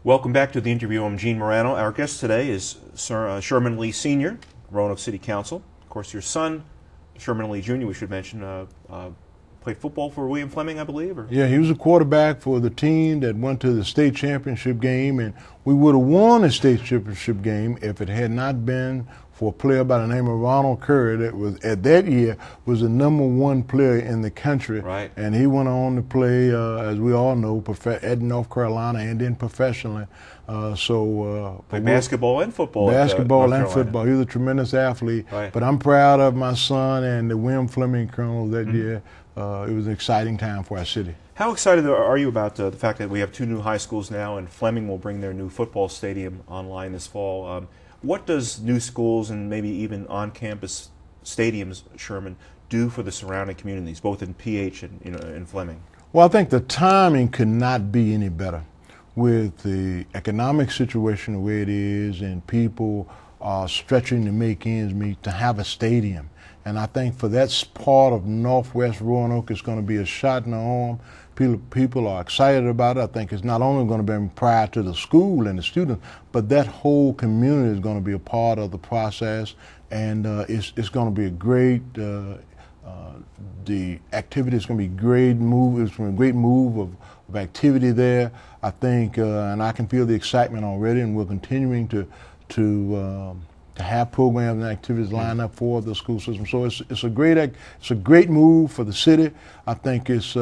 Welcome back to the interview. I'm Gene Marrano. Our guest today is Sherman Lea Sr., Roanoke City Council. Of course, your son, Sherman Lea Jr., we should mention, played football for William Fleming, I believe? Or? Yeah, he was a quarterback for the team that went to the state championship game, and we would have won the state championship game if it had not been for a player by the name of Ronald Curry that was, at that year, was the #1 player in the country. Right. And he went on to play, as we all know, at North Carolina and then professionally. Played basketball and football. Basketball and football. He was a tremendous athlete. Right. But I'm proud of my son and the William Fleming Colonel that year. It was an exciting time for our city. How excited are you about the fact that we have 2 new high schools now, and Fleming will bring their new football stadium online this fall? What does new schools and maybe even on-campus stadiums, Sherman, do for the surrounding communities, both in PH and in Fleming? Well, I think the timing could not be any better with the economic situation the way it is, and people are stretching to make ends meet to have a stadium. And I think for that part of Northwest Roanoke, it's going to be a shot in the arm. People are excited about it. I think it's not only going to be prior to the school and the students, but that whole community is going to be a part of the process. And it's going to be a great, the activity is going to be a great move. It's going to be a great move of activity there. I think, and I can feel the excitement already, and we're continuing to have programs and activities lined up for the school system. So it's a great move for the city. I think it's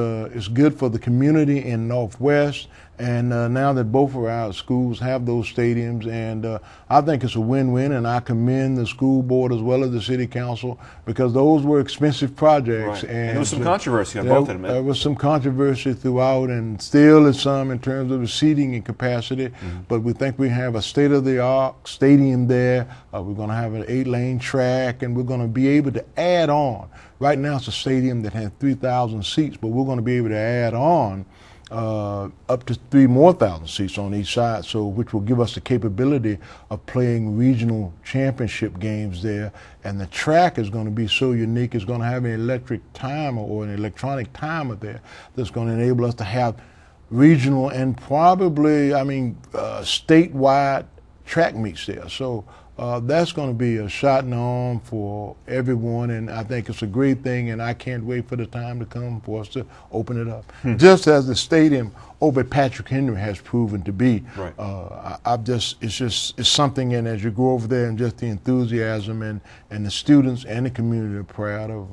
good for the community in Northwest. And now that both of our schools have those stadiums, and I think it's a win-win, and I commend the school board as well as the city council, because those were expensive projects. Right. And there was some controversy on both of them. There was some controversy throughout, and still is some in terms of the seating and capacity. But we think we have a state-of-the-art stadium there. We're going to have an 8-lane track, and we're going to be able to add on. Right now it's a stadium that has 3,000 seats, but we're going to be able to add on up to 3,000 more seats on each side, so which will give us the capability of playing regional championship games there. And the track is going to be so unique. It's going to have an electric timer or an electronic timer there that's going to enable us to have regional and probably, statewide track meets there. So that's going to be a shot in the arm for everyone, and I think it's a great thing, and I can't wait for the time to come for us to open it up. Just as the stadium over at Patrick Henry has proven to be. Right. It's something, and as you go over there and just the enthusiasm and the students and the community are proud of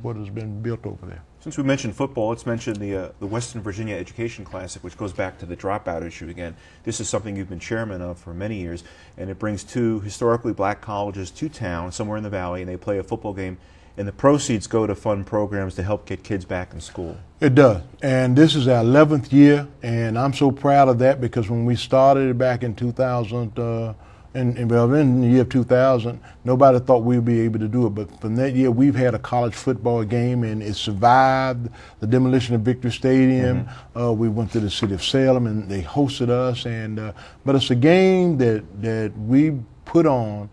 what has been built over there. Since we mentioned football, let's mention the Western Virginia Education Classic, which goes back to the dropout issue again. This is something you've been chairman of for many years, and it brings 2 historically black colleges to town, somewhere in the valley, and they play a football game, and the proceeds go to fund programs to help get kids back in school. It does, and this is our 11th year, and I'm so proud of that, because when we started it back in 2000, in the year 2000, nobody thought we'd be able to do it. But from that year, we've had a college football game, and it survived the demolition of Victory Stadium. We went to the city of Salem, and they hosted us. But it's a game that we put on,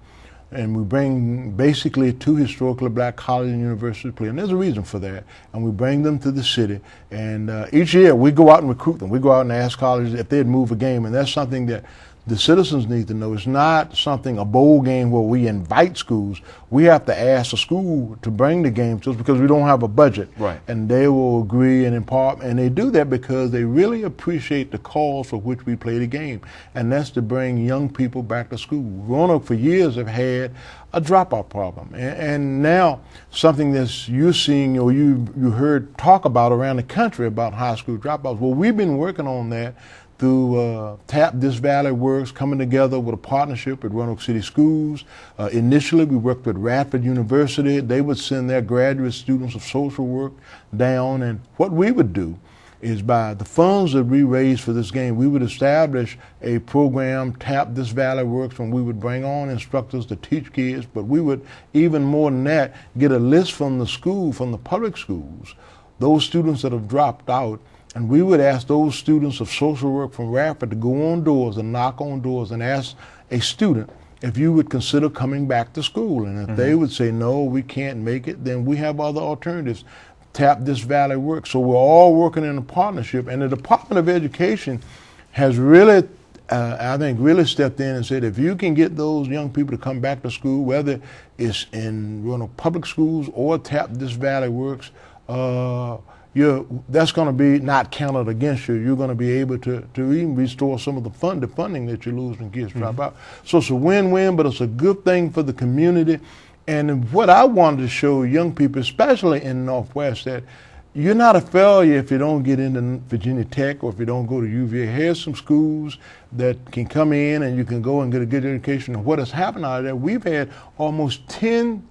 and we bring basically 2 historically black colleges and universities to play. And there's a reason for that. And we bring them to the city. And each year, we go out and recruit them. We go out and ask colleges if they'd move a game. And that's something that the citizens need to know. It's not something, a bowl game where we invite schools. We have to ask the school to bring the game to us because we don't have a budget. Right. And they will agree and impart, and they do that because they really appreciate the cause for which we play the game, and that's to bring young people back to school. Roanoke for years have had a dropout problem, and now something that you're seeing or you heard talk about around the country about high school dropouts. Well, we've been working on that through Tap This Valley Works, coming together with a partnership with Roanoke City Schools. Initially, we worked with Radford University. They would send their graduate students of social work down, and what we would do is by the funds that we raised for this game, we would establish a program, Tap This Valley Works, and we would bring on instructors to teach kids, but we would, even more than that, get a list from the school, from the public schools, those students that have dropped out. And we would ask those students of social work from Radford to go on doors and knock on doors and ask a student if you would consider coming back to school. And if they would say, no, we can't make it, then we have other alternatives. Tap This Valley Works. So we're all working in a partnership. And the Department of Education has really I think really stepped in and said, if you can get those young people to come back to school, whether it's in public schools or TAP This Valley Works, that's going to be not counted against you. You're going to be able to even restore some of the funding that you lose when kids drop out. So it's a win-win, but it's a good thing for the community. And what I wanted to show young people, especially in the Northwest, that you're not a failure if you don't get into Virginia Tech or if you don't go to UVA. Here's some schools that can come in and you can go and get a good education. And what has happened out of there, we've had almost 10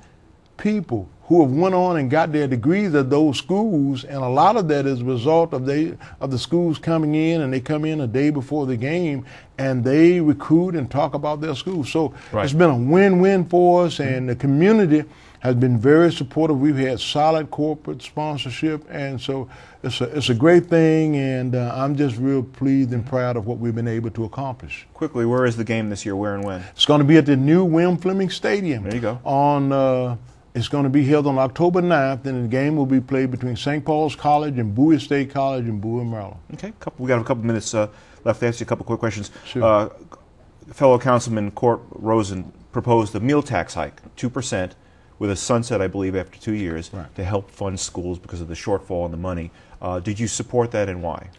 people who have went on and got their degrees at those schools, and a lot of that is a result of the schools coming in, and they come in a day before the game and they recruit and talk about their school. So It's been a win-win for us, and the community has been very supportive. We've had solid corporate sponsorship, and so it's a great thing, and I'm just real pleased and proud of what we've been able to accomplish. Quickly, where is the game this year? Where and when? It's going to be at the new Fleming Stadium. There you go. It's going to be held on October 9th, and the game will be played between St. Paul's College and Bowie State College in Bowie, Maryland. Okay, we got a couple minutes left to ask you a couple quick questions. Sure. Fellow Councilman Court Rosen proposed a meal tax hike, 2%, with a sunset, I believe, after 2 years, to help fund schools because of the shortfall in the money. Did you support that, and why?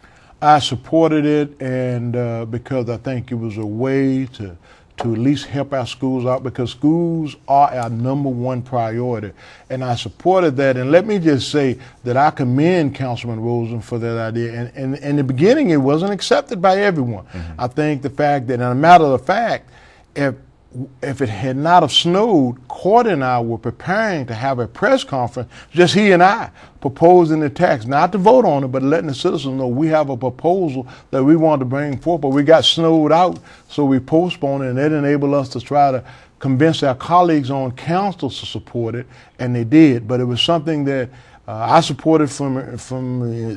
I supported it, and because I think it was a way to at least help our schools out, because schools are our #1 priority. And I supported that. And let me just say that I commend Councilman Rosen for that idea. And in the beginning, it wasn't accepted by everyone. I think the fact that, and a matter of fact, if it had not have snowed, Court and I were preparing to have a press conference, just he and I, proposing the tax, not to vote on it, but letting the citizens know we have a proposal that we wanted to bring forth, but we got snowed out, so we postponed it, and that enabled us to try to convince our colleagues on council to support it, and they did. But it was something that I supported from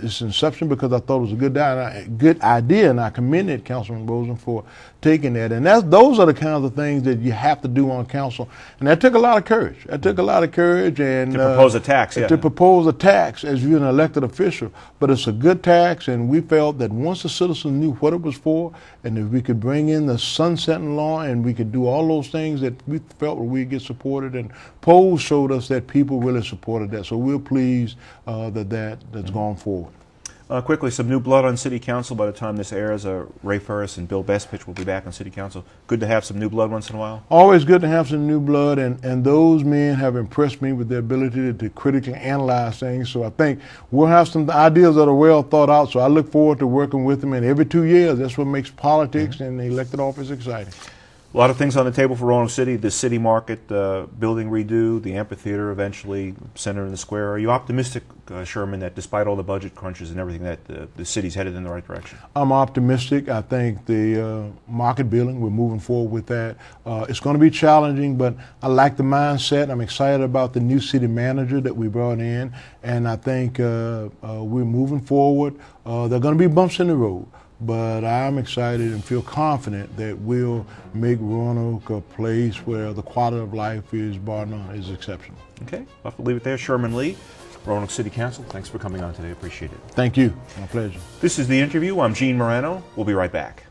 its inception because I thought it was a good idea, and I commended Councilman Rosen for taking that. And those are the kinds of things that you have to do on council, and that took a lot of courage. And to propose a tax, to propose a tax as you're an elected official. But it's a good tax, and we felt that once the citizens knew what it was for, and if we could bring in the sunsetting law, and we could do all those things that we felt we'd get supported, and polls showed us that people really supported that. So we're pleased that's gone forward. Quickly, some new blood on City Council by the time this airs. Ray Ferris and Bill Bestpitch will be back on City Council. Good to have some new blood once in a while? Always good to have some new blood, and those men have impressed me with their ability to critically analyze things. So I think we'll have some ideas that are well thought out, so I look forward to working with them. And every 2 years, that's what makes politics and the elected office exciting. A lot of things on the table for Roanoke City, the city market building redo, the amphitheater eventually, center in the square. Are you optimistic, Sherman, that despite all the budget crunches and everything, that the city's headed in the right direction? I'm optimistic. I think the market building, we're moving forward with that. It's going to be challenging, but I like the mindset. I'm excited about the new city manager that we brought in, and I think we're moving forward. There are going to be bumps in the road, but I'm excited and feel confident that we'll make Roanoke a place where the quality of life is, bar none, is exceptional. Okay, I'll have to leave it there. Sherman Lea, Roanoke City Council, thanks for coming on today. Appreciate it. Thank you. My pleasure. This is The Interview. I'm Gene Marrano. We'll be right back.